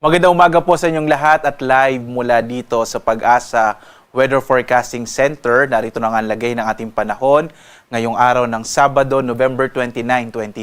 Magandang umaga po sa inyong lahat at live mula dito sa Pag-asa Weather Forecasting Center. Narito na nga ang lagay ng ating panahon ngayong araw ng Sabado, November 29,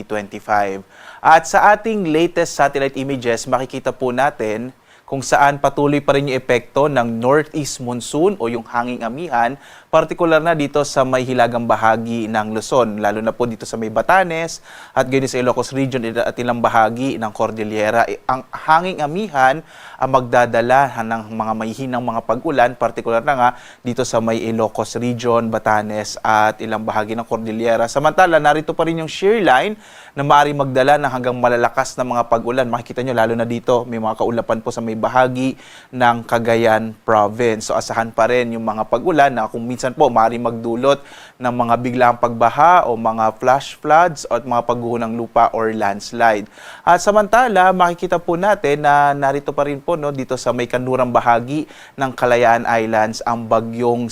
2025. At sa ating latest satellite images, makikita po natin kung saan patuloy pa rin yung epekto ng northeast monsoon o yung hanging amihan, partikular na dito sa may hilagang bahagi ng Luzon, lalo na po dito sa may Batanes at gayon sa Ilocos Region at ilang bahagi ng Cordillera. Ang hanging amihan ang magdadala ng mga mahihinang mga pag-ulan, partikular na nga dito sa may Ilocos Region, Batanes at ilang bahagi ng Cordillera. Samantala, narito pa rin yung shear line na maaari magdala ng hanggang malalakas na mga pag-ulan. Makikita nyo, lalo na dito, may mga kaulapan po sa may bahagi ng Cagayan Province. So asahan pa rin yung mga pag-ulan na kung minsan po maaari magdulot ng mga biglaang pagbaha o mga flash floods at mga pagguho ng lupa or landslide. At samantala, makikita po natin na narito pa rin po dito sa may kanlurang bahagi ng Kalayaan Islands ang bagyong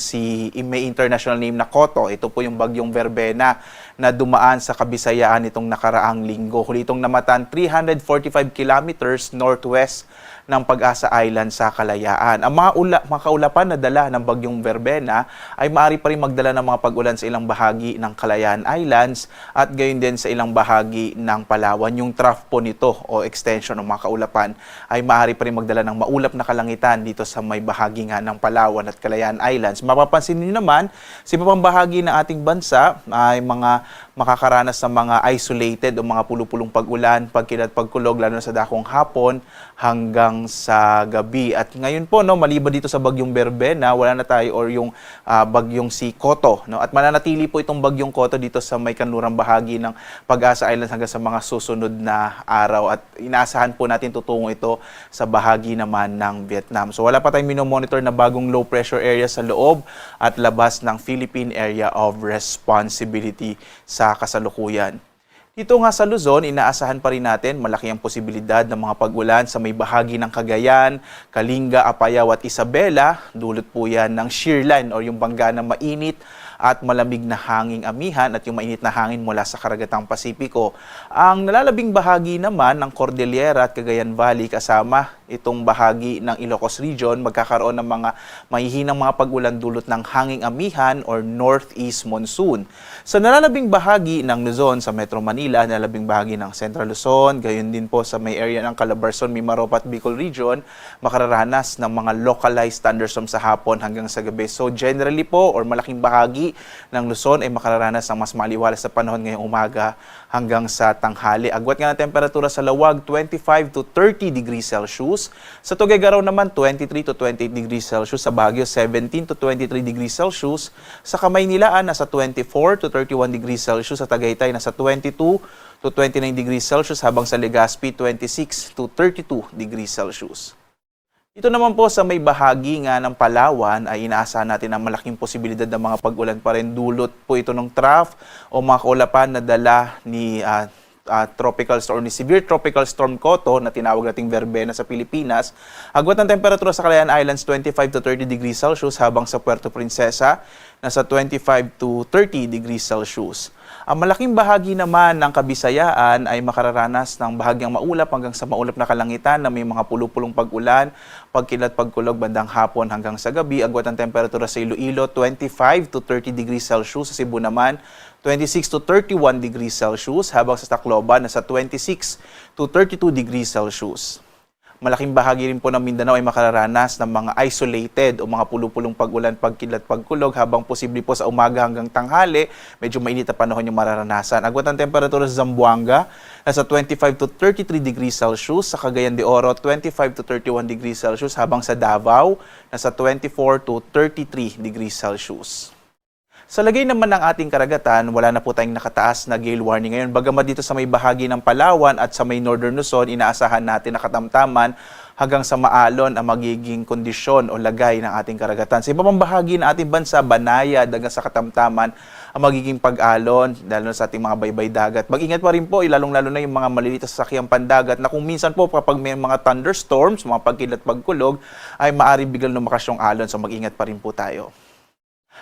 may international name na Koto. Ito po yung bagyong Verbena na dumaan sa Kabisayaan itong nakaraang linggo. Huli itong namatan 345 kilometers northwest ng Pag-asa Island sa Kalayaan. Ang mga kaulapan na dala ng bagyong Verbena ay maaari pa rin magdala ng mga pag-ulan sa ilang bahagi ng Kalayaan Islands at gayon din sa ilang bahagi ng Palawan. Yung trough po nito o extension ng mga kaulapan ay maaari pa rin magdala ng maulap na kalangitan dito sa may bahagi nga ng Palawan at Kalayaan Islands. Mapapansin niyo naman, sa ibang bahagi ng ating bansa ay mga makakaranas ng mga isolated o mga pulupulong pag-ulan, pagkilat, pagkulog, lalo na sa dakong hapon hanggang sa gabi. At ngayon po, maliban dito sa bagyong Verbena, wala na tayo or yung bagyong si Koto. At mananatili po itong bagyong Koto dito sa may kanlurang bahagi ng Pag-asa Islands hanggang sa mga susunod na araw. At inaasahan po natin tutungo ito sa bahagi naman ng Vietnam. So wala pa tayong minomonitor na bagong low pressure area sa loob at labas ng Philippine Area of Responsibility sa kasalukuyan. Dito nga sa Luzon, inaasahan pa rin natin malaki ang posibilidad ng mga pag-ulan sa may bahagi ng Cagayan, Kalinga, Apayao at Isabela. Dulot po yan ng shear line o yung bangga na mainit at malamig na hanging amihan at yung mainit na hangin mula sa karagatang Pasipiko. Ang nalalabing bahagi naman ng Cordillera at Cagayan Valley kasama itong bahagi ng Ilocos Region, magkakaroon ng mga mahihinang mga pag-ulan dulot ng hanging amihan or northeast monsoon. Sa nalalabing bahagi ng Luzon sa Metro Manila, nalalabing bahagi ng Central Luzon, gayon din po sa may area ng Calabarzon, Mimaropa at Bicol Region, makararanas ng mga localized thunderstorms sa hapon hanggang sa gabi. So generally po or malaking bahagi ng Luzon ay makararanas ng mas maliwalas sa panahon ngayong umaga hanggang sa tanghali. Agwat nga ng temperatura sa Lawag, 25 to 30 degrees Celsius. Sa Tuguegarao naman, 23 to 28 degrees Celsius. Sa Baguio, 17 to 23 degrees Celsius. Sa Kamaynilaan, nasa 24 to 31 degrees Celsius. Sa Tagaytay, nasa 22 to 29 degrees Celsius. Habang sa Legazpi, 26 to 32 degrees Celsius. Ito naman po sa may bahagi nga ng Palawan ay inaasahan natin ang malaking posibilidad ng mga pag-ulan pa rin. Dulot po ito ng trough o mga kaulapan na dala ni tropical storm, ni severe tropical storm Koto na tinawag nating Verbena sa Pilipinas. Agwat ng temperatura sa Calayan Islands 25 to 30 degrees Celsius habang sa Puerto Princesa nasa 25 to 30 degrees Celsius. Ang malaking bahagi naman ng Kabisayaan ay makararanas ng bahagyang maulap hanggang sa maulap na kalangitan na may mga pulupulong pag-ulan, pagkilat, pagkulog bandang hapon hanggang sa gabi. Agwat ng temperatura sa Iloilo 25 to 30 degrees Celsius. Sa Cebu naman 26 to 31 degrees Celsius habang sa Tacloban nasa 26 to 32 degrees Celsius. Malaking bahagi rin po ng Mindanao ay makararanas ng mga isolated o mga pulupulong pag-ulan, pagkilat, pagkulog habang posible po sa umaga hanggang tanghali, medyo mainit na panahon yung mararanasan. Agwat ng temperatura sa Zamboanga, nasa 25 to 33 degrees Celsius, sa Cagayan de Oro, 25 to 31 degrees Celsius, habang sa Davao, nasa 24 to 33 degrees Celsius. Sa lagay naman ng ating karagatan, wala na po tayong nakataas na gale warning ngayon. Bagamat dito sa may bahagi ng Palawan at sa may Northern Luzon, inaasahan natin na katamtaman hanggang sa maalon ang magiging kondisyon o lagay ng ating karagatan. Sa ibang bahagi ng ating bansa, banayad hanggang sa katamtaman ang magiging pag-alon, lalo sa ating mga baybay dagat. Mag-ingat pa rin po, lalong-lalo na yung mga maliliit na sasakyang pandagat na kung minsan po kapag may mga thunderstorms, mga pagkilat, pagkulog, ay maaari biglang lumakas yung alon. So mag-ingat pa rin po tayo.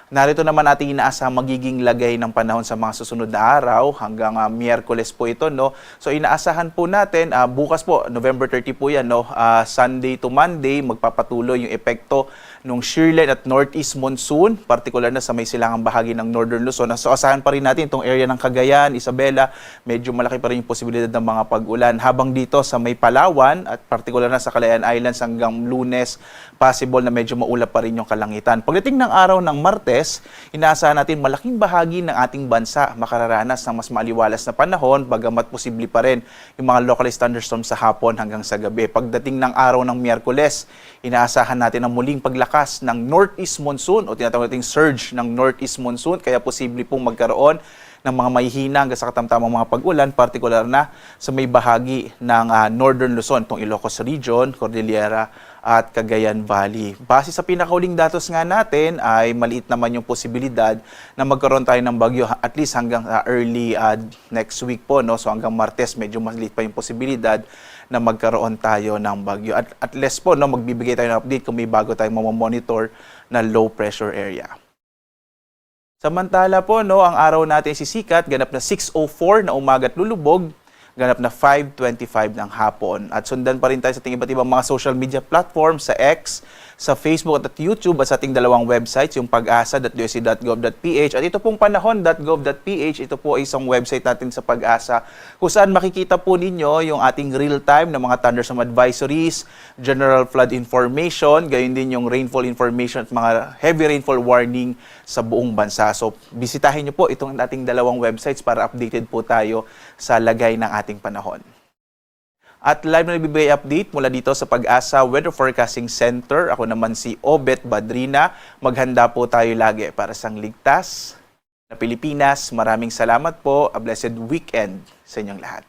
Narito naman ating inaasahang magiging lagay ng panahon sa mga susunod na araw hanggang Miyerkules po ito, no. So inaasahan po natin bukas po November 30 po 'yan, no. Sunday to Monday magpapatuloy yung epekto ng shear line at northeast monsoon, partikular na sa may silangang bahagi ng Northern Luzon. So asahan pa rin natin itong area ng Cagayan, Isabela, medyo malaki pa rin yung posibilidad ng mga pag-ulan. Habang dito sa may Palawan at partikular na sa Calayan Islands hanggang Lunes, possible na medyo maulap pa rin yung kalangitan. Pagdating ng araw ng Martes, inaasahan natin malaking bahagi ng ating bansa makararanas ng mas maaliwalas na panahon, bagamat posible pa rin yung mga localized thunderstorms sa hapon hanggang sa gabi. Pagdating ng araw ng Miyerkules, inaasahan natin ang muling paglakas ng northeast monsoon o tinatawag nating surge ng northeast monsoon, kaya posible pong magkaroon ng mga mahihina hanggang sa katamtamang mga pag-ulan, partikular na sa may bahagi ng Northern Luzon, itong Ilocos Region, Cordillera at Cagayan Valley. Base sa pinakauling datos nga natin ay maliit naman yung posibilidad na magkaroon tayo ng bagyo at least hanggang early next week po, no? So hanggang Martes medyo maliit pa yung posibilidad na magkaroon tayo ng bagyo. At less po, no, magbibigay tayo ng update kung may bago tayong mamamonitor na low pressure area. Samantala po, no, ang araw natin sisikat, ganap na 6:04 na umaga at lulubog, ganap na 5:25 ng hapon. At sundan pa rin tayo sa ating iba't ibang mga social media platforms, sa X, sa Facebook at YouTube, at sa ating dalawang websites, yung pag-asa.usc.gov.ph at ito pong panahon.gov.ph. Ito po ay isang website natin sa Pag-asa kung saan makikita po ninyo yung ating real-time na mga thunderstorm advisories, general flood information, gayon din yung rainfall information at mga heavy rainfall warning sa buong bansa. So, bisitahin nyo po itong ating dalawang websites para updated po tayo sa lagay ng ating panahon. At live na nagbibigay update mula dito sa Pag-asa Weather Forecasting Center. Ako naman si Obet Badrina. Maghanda po tayo lagi para sa ligtas na Pilipinas. Maraming salamat po. A blessed weekend sa inyong lahat.